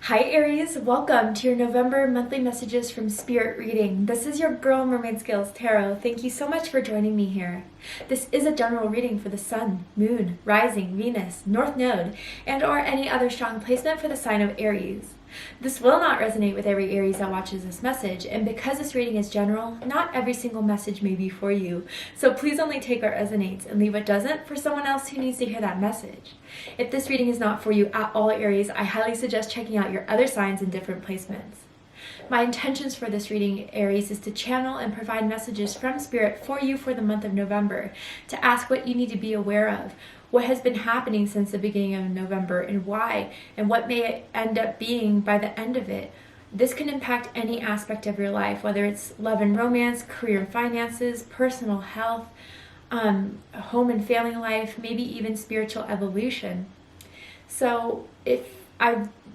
Hi Aries, welcome to your November monthly messages from Spirit reading. This is your girl Mermaid Scales Tarot. Thank you so much for joining me here. This is a general reading for the Sun, Moon, Rising, Venus, North Node, and or any other strong placement for the sign of Aries. This will not resonate with every Aries that watches this message, and because this reading is general, not every single message may be for you. So please only take what resonates and leave what doesn't for someone else who needs to hear that message. If this reading is not for you at all, Aries, I highly suggest checking out your other signs in different placements. My intentions for this reading, Aries, is to channel and provide messages from Spirit for you for the month of November, to ask what you need to be aware of, what has been happening since the beginning of November, and why, and what may it end up being by the end of it. This can impact any aspect of your life, whether it's love and romance, career and finances, personal health, home and family life, maybe even spiritual evolution. So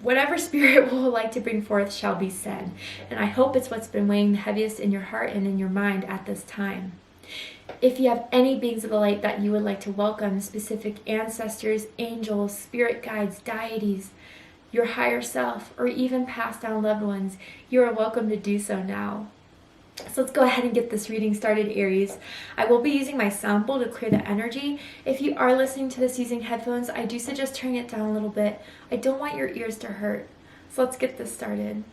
whatever Spirit will like to bring forth shall be said, and I hope it's what's been weighing the heaviest in your heart and in your mind at this time. If you have any beings of the light that you would like to welcome, specific ancestors, angels, spirit guides, deities, your higher self, or even passed down loved ones, you are welcome to do so now. So let's go ahead and get this reading started, Aries. I will be using my sample to clear the energy. If you are listening to this using headphones, I do suggest turning it down a little bit. I don't want your ears to hurt. So let's get this started.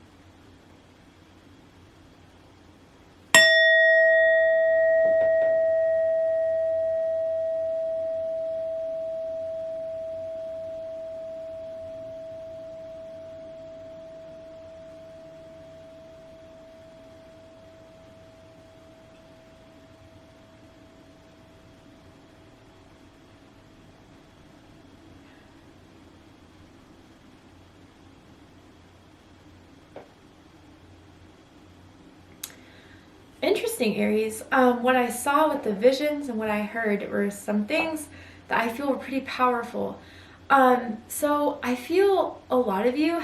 Interesting, Aries. What I saw with the visions and what I heard were some things that I feel were pretty powerful. So I feel a lot of you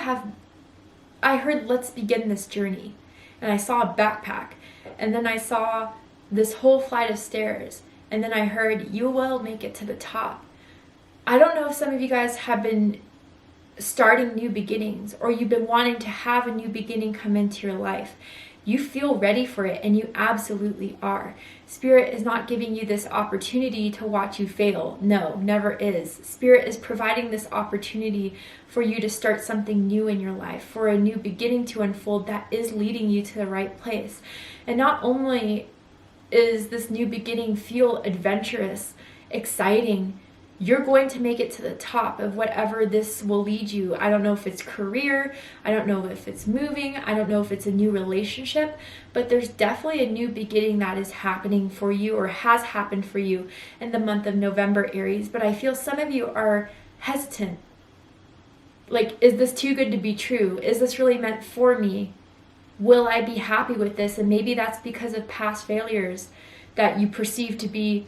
I heard, let's begin this journey. And I saw a backpack. And then I saw this whole flight of stairs. And then I heard, you will make it to the top. I don't know if some of you guys have been starting new beginnings, or you've been wanting to have a new beginning come into your life. You feel ready for it, and you absolutely are. Spirit is not giving you this opportunity to watch you fail. No, never is. Spirit is providing this opportunity for you to start something new in your life, for a new beginning to unfold that is leading you to the right place. And not only is this new beginning feel adventurous, exciting, you're going to make it to the top of whatever this will lead you. I don't know if it's career, I don't know if it's moving, I don't know if it's a new relationship, but there's definitely a new beginning that is happening for you, or has happened for you in the month of November, Aries. But I feel some of you are hesitant. Like, is this too good to be true? Is this really meant for me? Will I be happy with this? And maybe that's because of past failures that you perceive to be,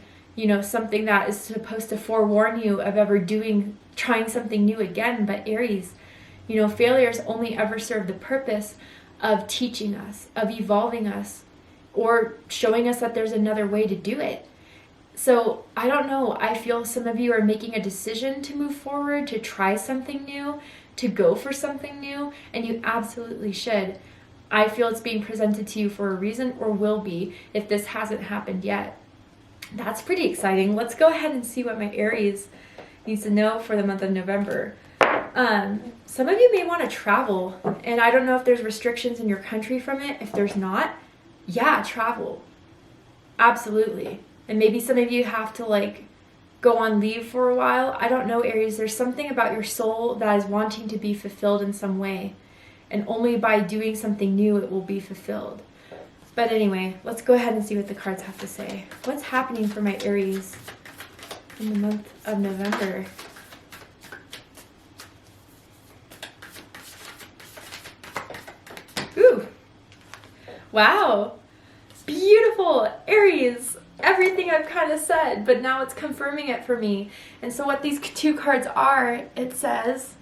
something that is supposed to forewarn you of ever trying something new again. But Aries, failures only ever serve the purpose of teaching us, of evolving us, or showing us that there's another way to do it. So I don't know, I feel some of you are making a decision to move forward, to try something new, to go for something new, and you absolutely should. I feel it's being presented to you for a reason, or will be, if this hasn't happened yet. That's pretty exciting. Let's go ahead and see what my Aries needs to know for the month of November. Some of you may want to travel, and I don't know if there's restrictions in your country from it. If there's not, yeah, travel. Absolutely. And maybe some of you have to go on leave for a while. I don't know, Aries. There's something about your soul that is wanting to be fulfilled in some way, and only by doing something new it will be fulfilled. But anyway, let's go ahead and see what the cards have to say. What's happening for my Aries in the month of November? Ooh. Wow. Beautiful. Aries. Everything I've kind of said, but now it's confirming it for me. And so what these two cards are, it says,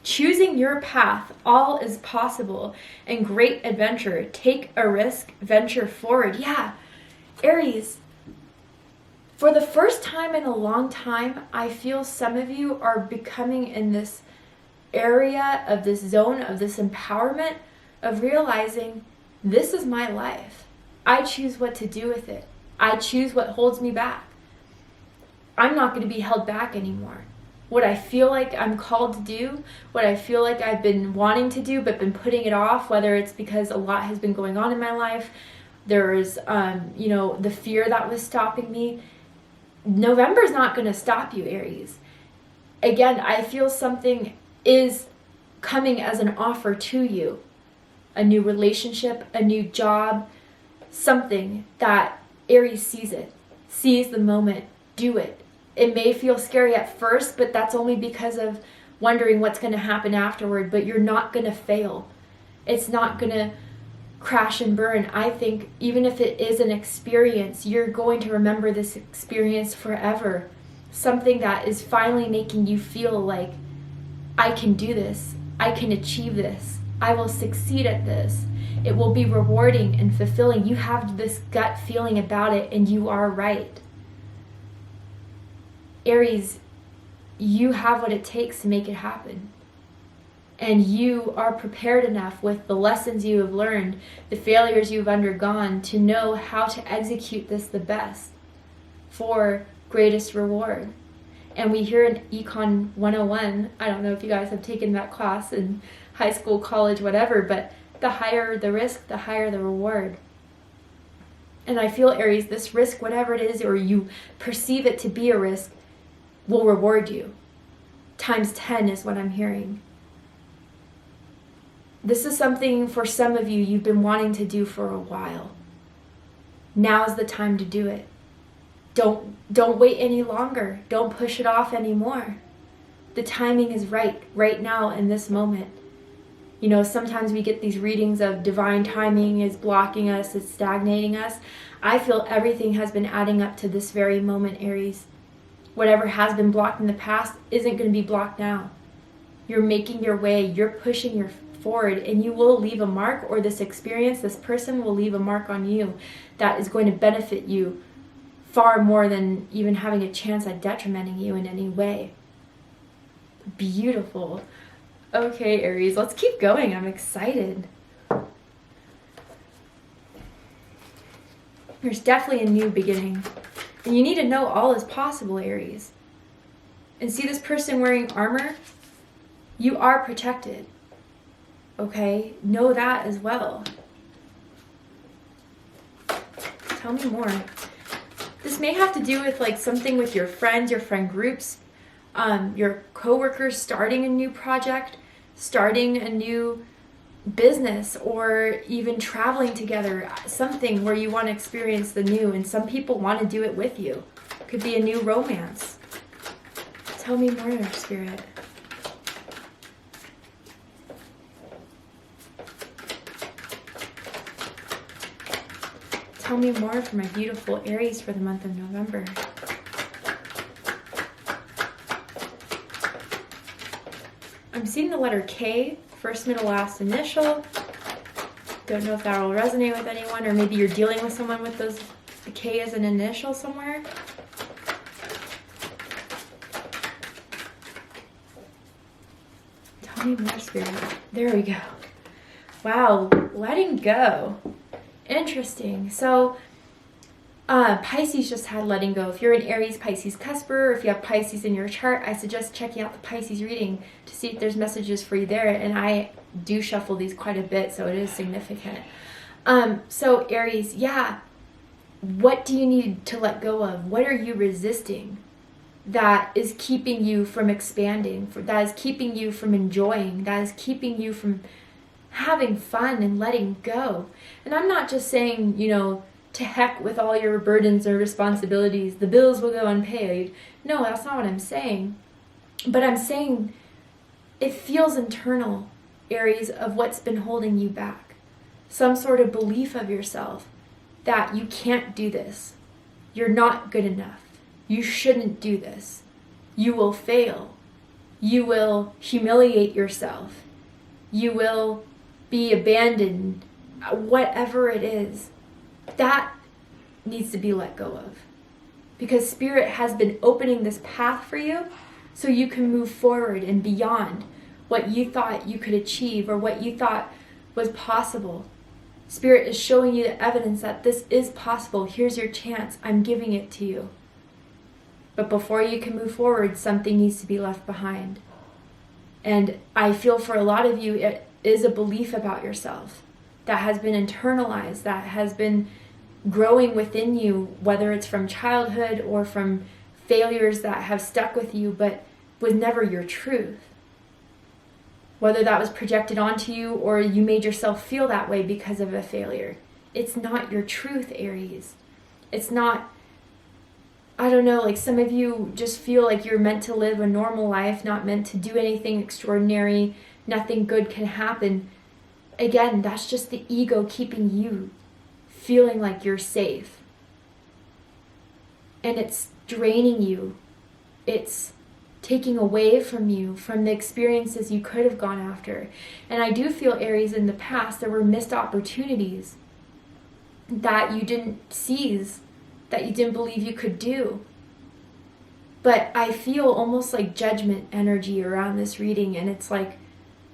choosing your path, all is possible, and great adventure. Take a risk, venture forward. Yeah, Aries, For the first time in a long time, I feel some of you are becoming in this area, of this zone, of this empowerment, of realizing this is my life. I choose what to do with it. I choose what holds me back. I'm not going to be held back anymore. What I feel like I'm called to do, what I feel like I've been wanting to do but been putting it off, whether it's because a lot has been going on in my life, there's the fear that was stopping me. November's not going to stop you, Aries. Again, I feel something is coming as an offer to you. A new relationship, a new job, something that Aries sees the moment, do it. It may feel scary at first, but that's only because of wondering what's going to happen afterward, but you're not going to fail. It's not going to crash and burn. I think even if it is an experience, you're going to remember this experience forever. Something that is finally making you feel like, I can do this. I can achieve this. I will succeed at this. It will be rewarding and fulfilling. You have this gut feeling about it, and you are right. Aries, you have what it takes to make it happen. And you are prepared enough with the lessons you have learned, the failures you've undergone, to know how to execute this the best for greatest reward. And we hear in Econ 101, I don't know if you guys have taken that class in high school, college, whatever, but the higher the risk, the higher the reward. And I feel, Aries, this risk, whatever it is, or you perceive it to be a risk, will reward you. Times 10 is what I'm hearing. This is something for some of you you've been wanting to do for a while. Now's the time to do it. Don't wait any longer. Don't push it off anymore. The timing is right now in this moment. You know, sometimes we get these readings of divine timing is blocking us, it's stagnating us. I feel everything has been adding up to this very moment, Aries. Whatever has been blocked in the past isn't going to be blocked now. You're making your way, you're pushing your forward, and you will leave a mark, or this experience, this person will leave a mark on you that is going to benefit you far more than even having a chance at detrimenting you in any way. Beautiful. Okay, Aries, let's keep going. I'm excited. There's definitely a new beginning. And you need to know all is possible, Aries. And see this person wearing armor? You are protected. Okay? Know that as well. Tell me more. This may have to do with like something with your friends, your friend groups, your coworkers, starting a new project, starting a new business, or even traveling together, something where you want to experience the new, and some people want to do it with you. Could be a new romance. Tell me more, Spirit. Tell me more for my beautiful Aries for the month of November. I'm seeing the letter K, first, middle, last initial. Don't know if that will resonate with anyone, or maybe you're dealing with someone with the K as an initial somewhere. Tell me more, Spirit. There we go. Wow, letting go. Interesting. So, Pisces just had letting go. If you're an Aries, Pisces cusper, or if you have Pisces in your chart, I suggest checking out the Pisces reading to see if there's messages for you there. And I do shuffle these quite a bit, so it is significant. So Aries, yeah, what do you need to let go of? What are you resisting that is keeping you from expanding, that is keeping you from enjoying, that is keeping you from having fun and letting go? And I'm not just saying, you know, to heck with all your burdens or responsibilities, the bills will go unpaid. No, that's not what I'm saying. But I'm saying it feels internal, Aries, of what's been holding you back. Some sort of belief of yourself that you can't do this. You're not good enough. You shouldn't do this. You will fail. You will humiliate yourself. You will be abandoned. Whatever it is, that needs to be let go of. Because Spirit has been opening this path for you so you can move forward and beyond what you thought you could achieve or what you thought was possible. Spirit is showing you the evidence that this is possible. Here's your chance. I'm giving it to you. But before you can move forward, something needs to be left behind. And I feel for a lot of you, it is a belief about yourself that has been internalized, that has been growing within you, whether it's from childhood or from failures that have stuck with you, but was never your truth. Whether that was projected onto you or you made yourself feel that way because of a failure. It's not your truth, Aries. It's not, I don't know, like some of you just feel like you're meant to live a normal life, not meant to do anything extraordinary, nothing good can happen. Again, that's just the ego keeping you feeling like you're safe. And it's draining you. It's taking away from you, from the experiences you could have gone after. And I do feel, Aries, in the past, there were missed opportunities that you didn't seize, that you didn't believe you could do. But I feel almost like judgment energy around this reading, and it's like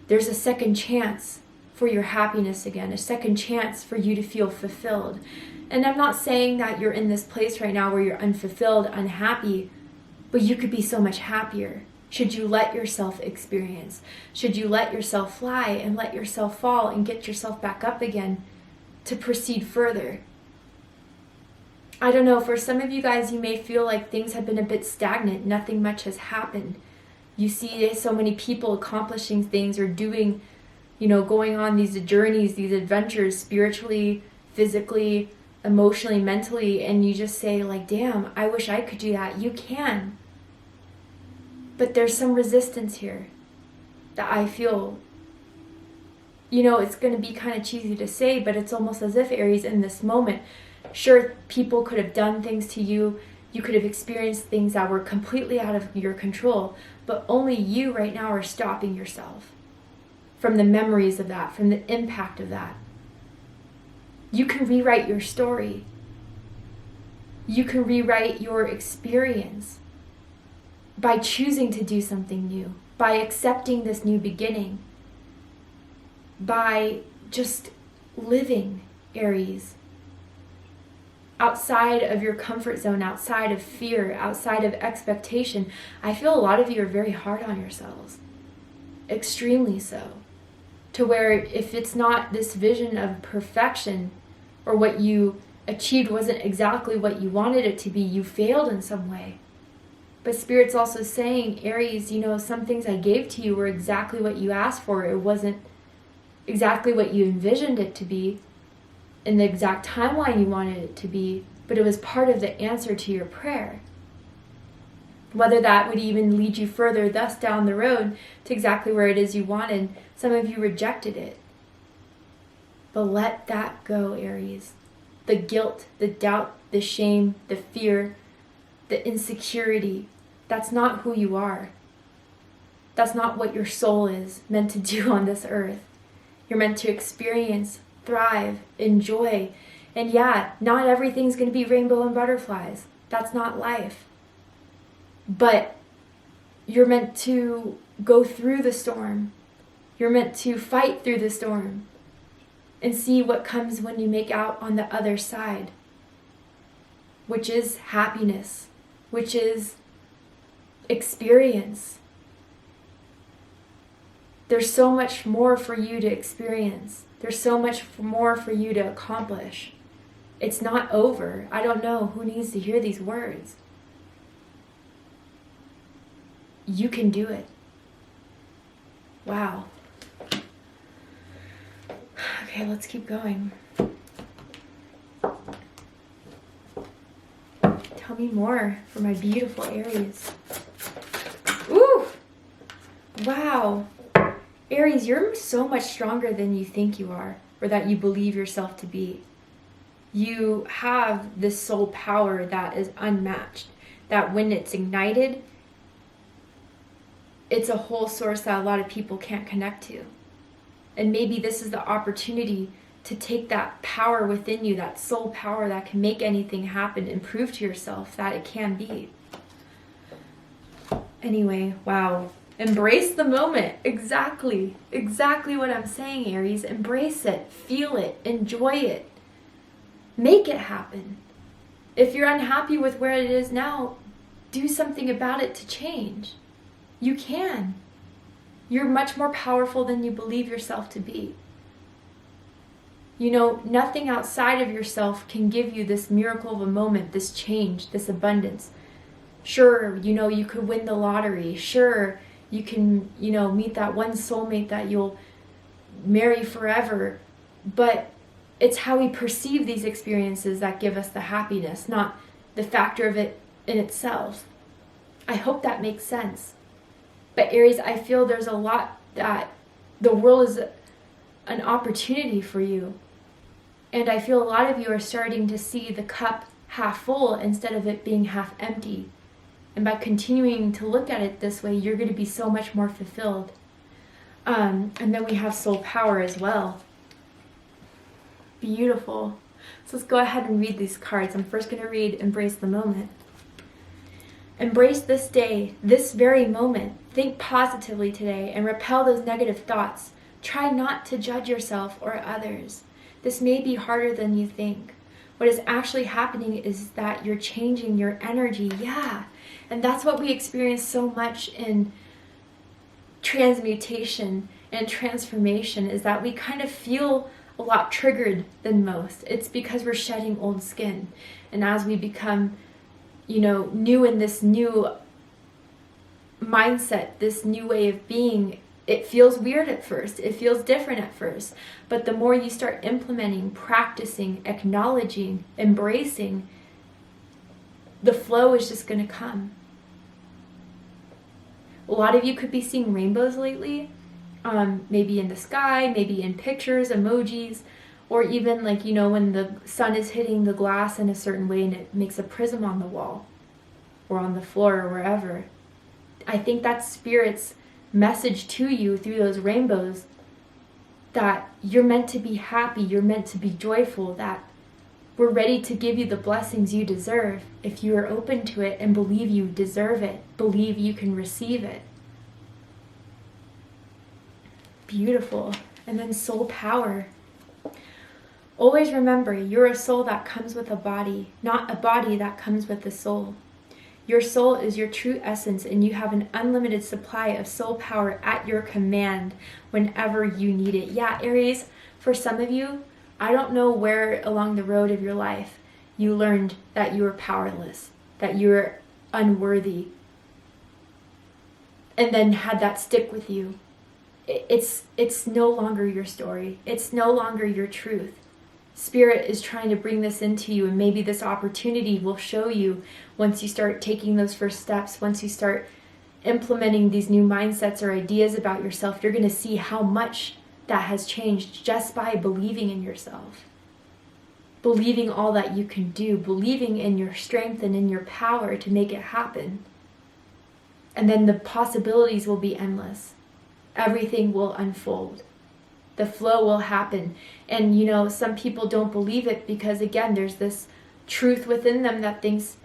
there's a second chance for your happiness again, a second chance for you to feel fulfilled. And I'm not saying that you're in this place right now where you're unfulfilled, unhappy, but you could be so much happier should you let yourself experience, should you let yourself fly and let yourself fall and get yourself back up again to proceed further. I don't know, for some of you guys, you may feel like things have been a bit stagnant, nothing much has happened. You see so many people accomplishing things or doing, going on these journeys, these adventures, spiritually, physically, emotionally, mentally, and you just say like, damn, I wish I could do that. You can. But there's some resistance here that I feel, it's going to be kind of cheesy to say, but it's almost as if, Aries, in this moment, sure, people could have done things to you, you could have experienced things that were completely out of your control, but only you right now are stopping yourself from the memories of that, from the impact of that. You can rewrite your story. You can rewrite your experience by choosing to do something new, by accepting this new beginning, by just living, Aries, outside of your comfort zone, outside of fear, outside of expectation. I feel a lot of you are very hard on yourselves, extremely so, to where if it's not this vision of perfection or what you achieved wasn't exactly what you wanted it to be, you failed in some way. But Spirit's also saying, Aries, some things I gave to you were exactly what you asked for. It wasn't exactly what you envisioned it to be in the exact timeline you wanted it to be, but it was part of the answer to your prayer. Whether that would even lead you further thus down the road to exactly where it is you wanted, some of you rejected it. But let that go, Aries. The guilt, the doubt, the shame, the fear, the insecurity, that's not who you are. That's not what your soul is meant to do on this earth. You're meant to experience, thrive, enjoy. And yeah, not everything's going to be rainbow and butterflies. That's not life. But you're meant to go through the storm. You're meant to fight through the storm and see what comes when you make out on the other side, which is happiness, which is experience. There's so much more for you to experience. There's so much more for you to accomplish. It's not over. I don't know who needs to hear these words. You can do it. Wow. Okay, let's keep going. Tell me more for my beautiful Aries. Ooh! Wow. Aries, you're so much stronger than you think you are, or that you believe yourself to be. You have this soul power that is unmatched, that when it's ignited, it's a whole source that a lot of people can't connect to. And maybe this is the opportunity to take that power within you, that soul power that can make anything happen, and prove to yourself that it can be. Anyway, wow. Embrace the moment. Exactly what I'm saying, Aries. Embrace it, feel it, enjoy it. Make it happen. If you're unhappy with where it is now, do something about it to change. You can. You're much more powerful than you believe yourself to be. You know, nothing outside of yourself can give you this miracle of a moment, this change, this abundance. Sure, you know, you could win the lottery. Sure, you can, you know, meet that one soulmate that you'll marry forever. But it's how we perceive these experiences that give us the happiness, not the factor of it in itself. I hope that makes sense. But Aries, I feel there's a lot that the world is an opportunity for you. And I feel a lot of you are starting to see the cup half full instead of it being half empty. And by continuing to look at it this way, you're going to be so much more fulfilled. And then we have soul power as well. Beautiful. So let's go ahead and read these cards. I'm first going to read Embrace the Moment. Embrace this day, this very moment. Think positively today and repel those negative thoughts. Try not to judge yourself or others. This may be harder than you think. What is actually happening is that you're changing your energy. Yeah. And that's what we experience so much in transmutation and transformation, is that we kind of feel a lot triggered than most. It's because we're shedding old skin. And as we become, you know, new in this new mindset, this new way of being, it feels weird at first. It feels different at first. But the more you start implementing, practicing, acknowledging, embracing, the flow is just going to come. A lot of you could be seeing rainbows lately, maybe in the sky, maybe in pictures, emojis, or even like, you know, when the sun is hitting the glass in a certain way and it makes a prism on the wall or on the floor or wherever. I think that's Spirit's message to you through those rainbows, that you're meant to be happy, you're meant to be joyful, that we're ready to give you the blessings you deserve if you are open to it and believe you deserve it, believe you can receive it. Beautiful. And then soul power. Always remember, you're a soul that comes with a body, not a body that comes with a soul. Your soul is your true essence, and you have an unlimited supply of soul power at your command whenever you need it. Yeah, Aries, for some of you, I don't know where along the road of your life you learned that you were powerless, that you were unworthy, and then had that stick with you. It's no longer your story. It's no longer your truth. Spirit is trying to bring this into you, and maybe this opportunity will show you once you start taking those first steps, once you start implementing these new mindsets or ideas about yourself, you're going to see how much that has changed just by believing in yourself. Believing all that you can do, believing in your strength and in your power to make it happen. And then the possibilities will be endless. Everything will unfold. The flow will happen. And you know, some people don't believe it because, again, there's this truth within them that thinks,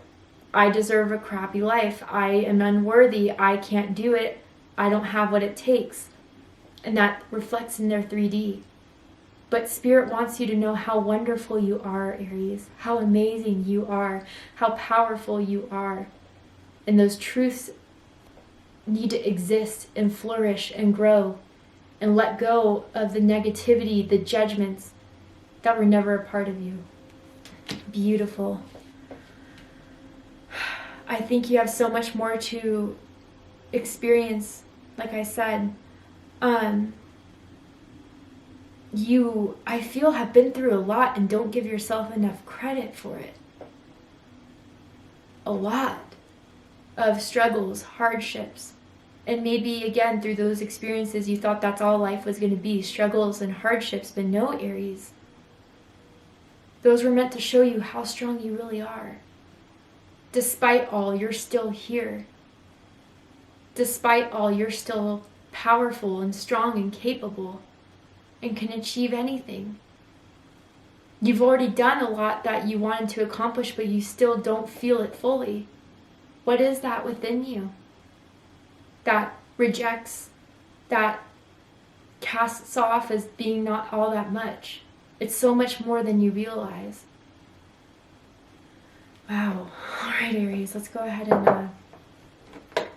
I deserve a crappy life. I am unworthy. I can't do it. I don't have what it takes. And that reflects in their 3D. But Spirit wants you to know how wonderful you are, Aries. How amazing you are. How powerful you are. And those truths need to exist and flourish and grow. And let go of the negativity, the judgments that were never a part of you. Beautiful. I think you have so much more to experience, like I said. You, I feel, have been through a lot and don't give yourself enough credit for it. A lot of struggles, hardships. And maybe, again, through those experiences, you thought that's all life was going to be, struggles and hardships. But no, Aries. Those were meant to show you how strong you really are. Despite all, you're still here. Despite all, you're still powerful and strong and capable and can achieve anything. You've already done a lot that you wanted to accomplish, but you still don't feel it fully. What is that within you that rejects, that casts off as being not all that much. It's so much more than you realize. Wow. All right, Aries, let's go ahead and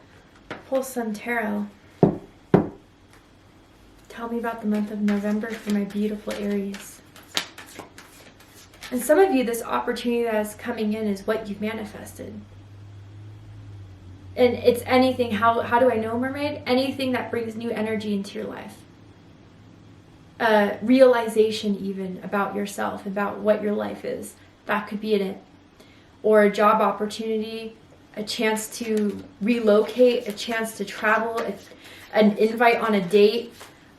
pull some tarot. Tell me about the month of November for my beautiful Aries. And some of you, this opportunity that is coming in is what you've manifested. And it's anything, how do I know, Mermaid? Anything that brings new energy into your life. Realization even about yourself, about what your life is. That could be in it. Or a job opportunity, a chance to relocate, a chance to travel, an invite on a date,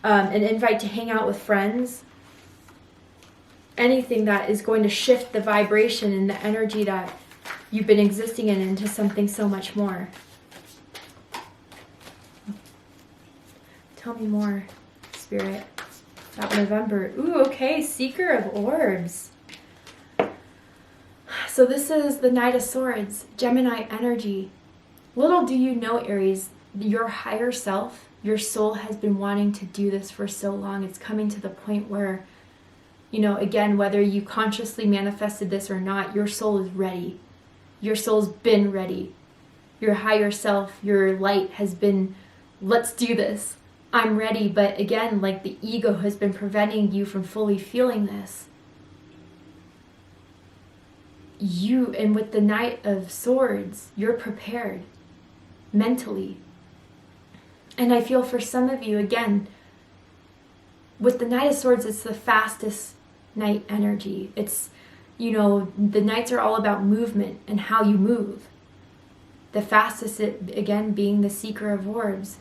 an invite to hang out with friends. Anything that is going to shift the vibration and the energy that you've been existing in into something so much more. Tell me more, Spirit, about November. Ooh, okay, Seeker of Orbs. So this is the Knight of Swords, Gemini energy. Little do you know, Aries, your higher self, your soul has been wanting to do this for so long. It's coming to the point where, you know, again, whether you consciously manifested this or not, your soul is ready. Your soul's been ready. Your higher self, your light has been, let's do this. I'm ready. But again, like the ego has been preventing you from fully feeling this. And with the Knight of Swords, you're prepared mentally. And I feel for some of you, again, with the Knight of Swords, it's the fastest Knight energy. It's, you know, the Knights are all about movement and how you move. The fastest, again, being the Seeker of Orbs.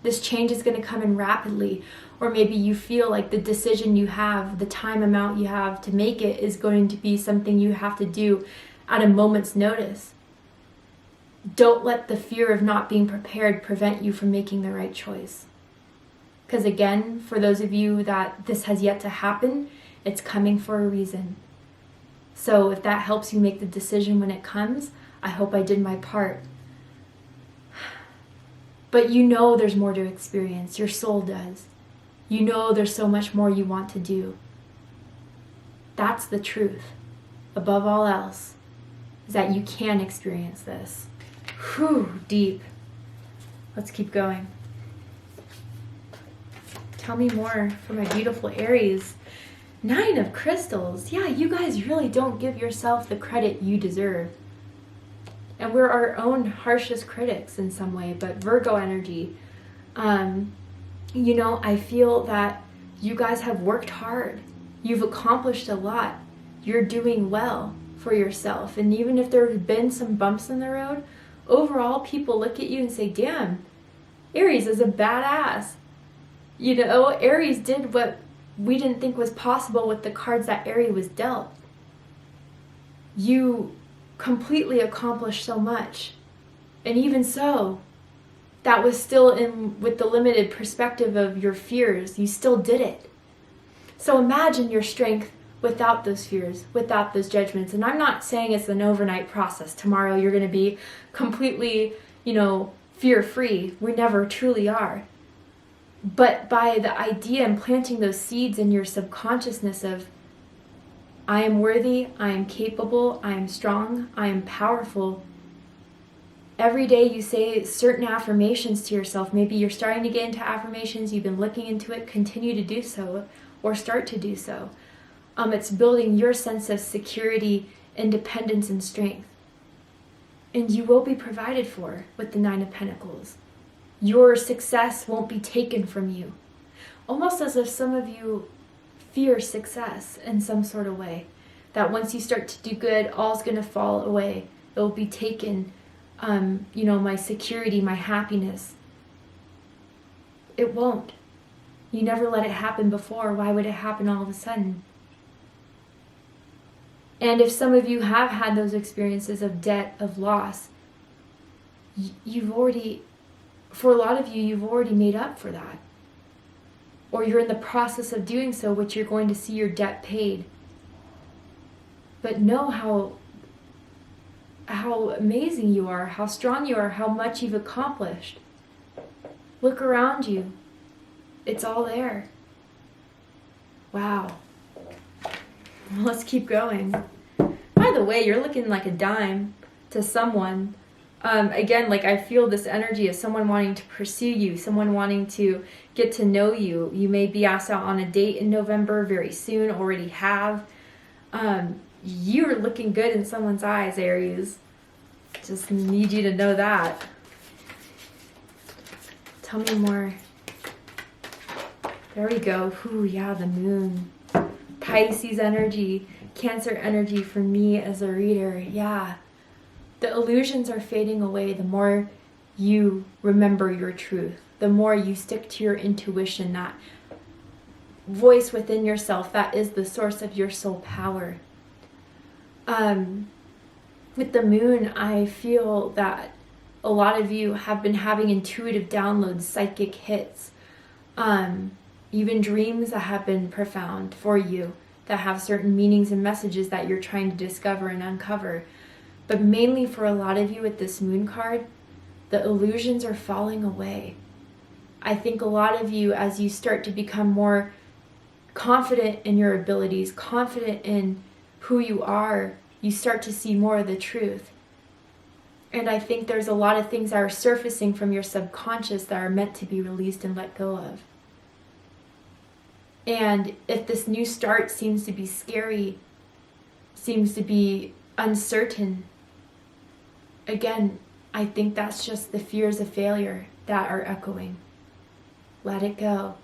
This change is going to come in rapidly. Or maybe you feel like the decision you have, the time amount you have to make it is going to be something you have to do at a moment's notice. Don't let the fear of not being prepared prevent you from making the right choice. Because again, for those of you that this has yet to happen, it's coming for a reason. So if that helps you make the decision when it comes, I hope I did my part. But you know there's more to experience. Your soul does. You know there's so much more you want to do. That's the truth. Above all else, is that you can experience this. Whew, deep. Let's keep going. Tell me more for my beautiful Aries. 9 of Crystals. Yeah, you guys really don't give yourself the credit you deserve. And we're our own harshest critics in some way, but Virgo energy. You know, I feel that you guys have worked hard. You've accomplished a lot. You're doing well for yourself. And even if there have been some bumps in the road, overall, people look at you and say, damn, Aries is a badass. You know, Aries did what we didn't think was possible with the cards that Aries was dealt. You completely accomplished so much. And even so, that was still in with the limited perspective of your fears. You still did it. So imagine your strength without those fears, without those judgments. And I'm not saying it's an overnight process. Tomorrow you're going to be completely, you know, fear-free. We never truly are. But by the idea and planting those seeds in your subconsciousness of, I am worthy, I am capable, I am strong, I am powerful. Every day you say certain affirmations to yourself. Maybe you're starting to get into affirmations, you've been looking into it, continue to do so, or start to do so. It's building your sense of security, independence, and strength. And you will be provided for with the 9 of Pentacles. Your success won't be taken from you. Almost as if some of you fear success in some sort of way. That once you start to do good, all's going to fall away. It will be taken. You know, my security, my happiness. It won't. You never let it happen before. Why would it happen all of a sudden? And if some of you have had those experiences of debt, of loss, you've already, for a lot of you, you've already made up for that. Or you're in the process of doing so, which you're going to see your debt paid. But know how amazing you are, how strong you are, how much you've accomplished. Look around you. It's all there. Wow. Well, let's keep going. By the way, you're looking like a dime to someone. Again, like I feel this energy of someone wanting to pursue you, someone wanting to get to know you. You may be asked out on a date in November very soon, already have. You're looking good in someone's eyes, Aries. Just need you to know that. Tell me more. There we go. Ooh, yeah, the moon. Pisces energy, Cancer energy for me as a reader. Yeah. The illusions are fading away the more you remember your truth, the more you stick to your intuition, that voice within yourself that is the source of your soul power. With the moon, I feel that a lot of you have been having intuitive downloads, psychic hits, even dreams that have been profound for you, that have certain meanings and messages that you're trying to discover and uncover. But mainly for a lot of you with this moon card, the illusions are falling away. I think a lot of you, as you start to become more confident in your abilities, confident in who you are, you start to see more of the truth. And I think there's a lot of things that are surfacing from your subconscious that are meant to be released and let go of. And if this new start seems to be scary, seems to be uncertain, again, I think that's just the fears of failure that are echoing. Let it go.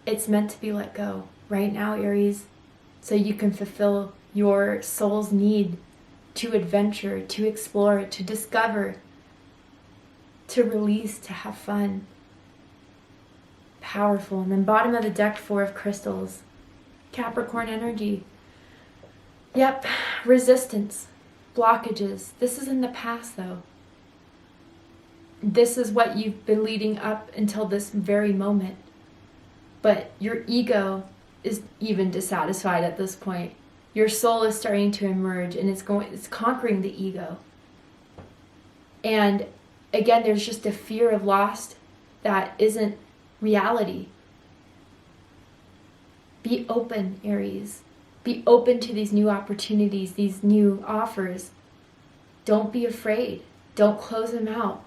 It's meant to be let go right now, Aries, so you can fulfill your soul's need to adventure, to explore, to discover, to release, to have fun. Powerful. And then bottom of the deck, 4 of crystals. Capricorn energy. Yep, resistance, blockages. This is in the past though. This is what you've been leading up until this very moment. But your ego is even dissatisfied at this point. Your soul is starting to emerge and it's conquering the ego. And again, there's just a fear of loss that isn't reality. Be open, Aries. Be open to these new opportunities, these new offers. Don't be afraid. Don't close them out.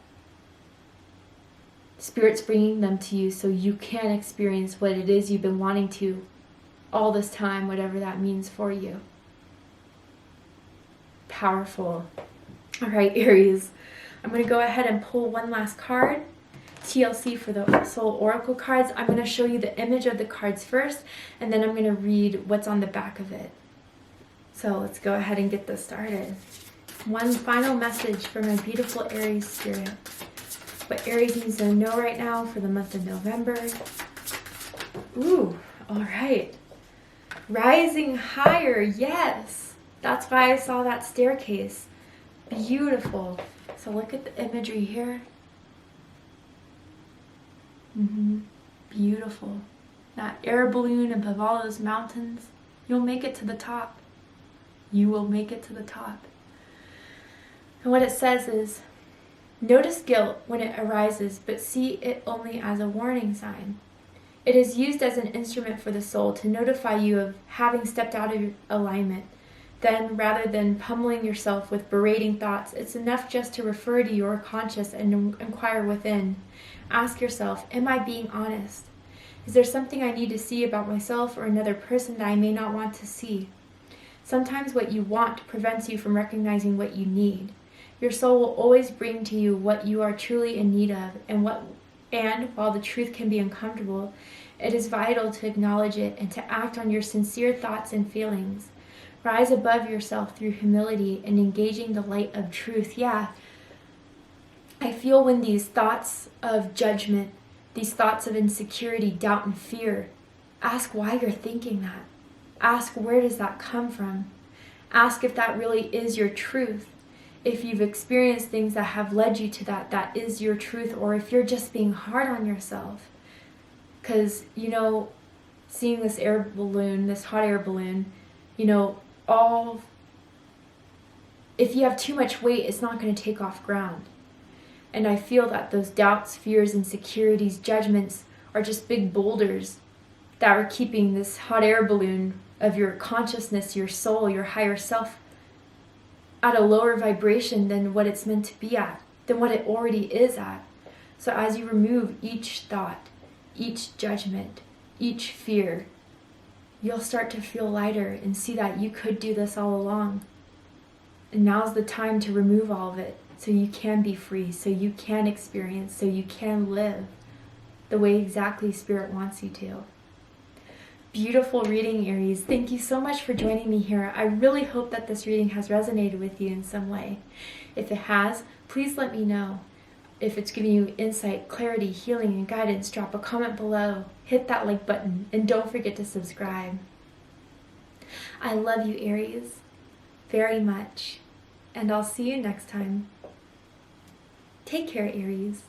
Spirit's bringing them to you so you can experience what it is you've been wanting to all this time, whatever that means for you. Powerful. All right, Aries. I'm going to go ahead and pull one last card. TLC for the Soul Oracle cards. I'm going to show you the image of the cards first, and then I'm going to read what's on the back of it. So let's go ahead and get this started. One final message for my beautiful Aries spirit. What Aries needs to know right now for the month of November. Ooh, all right. Rising higher, yes. That's why I saw that staircase. Beautiful. So look at the imagery here. Beautiful. That air balloon above all those mountains. You'll make it to the top. You will make it to the top. And what it says is, notice guilt when it arises, but see it only as a warning sign. It is used as an instrument for the soul to notify you of having stepped out of alignment. Then, rather than pummeling yourself with berating thoughts, it's enough just to refer to your conscious and inquire within. Ask yourself, am I being honest? Is there something I need to see about myself or another person that I may not want to see? Sometimes what you want prevents you from recognizing what you need. Your soul will always bring to you what you are truly in need of, and while the truth can be uncomfortable, it is vital to acknowledge it and to act on your sincere thoughts and feelings. Rise above yourself through humility and engaging the light of truth. Yeah, I feel when these thoughts of judgment, these thoughts of insecurity, doubt, and fear, ask why you're thinking that. Ask where does that come from. Ask if that really is your truth. If you've experienced things that have led you to that, that is your truth, or if you're just being hard on yourself. Because, seeing this air balloon, this hot air balloon, if you have too much weight, it's not going to take off ground. And I feel that those doubts, fears, insecurities, judgments are just big boulders that are keeping this hot air balloon of your consciousness, your soul, your higher self at a lower vibration than what it's meant to be at, than what it already is at. So as you remove each thought, each judgment, each fear, you'll start to feel lighter and see that you could do this all along. And now's the time to remove all of it so you can be free, so you can experience, so you can live the way exactly Spirit wants you to. Beautiful reading, Aries. Thank you so much for joining me here. I really hope that this reading has resonated with you in some way. If it has, please let me know. If it's giving you insight, clarity, healing, and guidance, drop a comment below. Hit that like button, and don't forget to subscribe. I love you, Aries, very much, and I'll see you next time. Take care, Aries.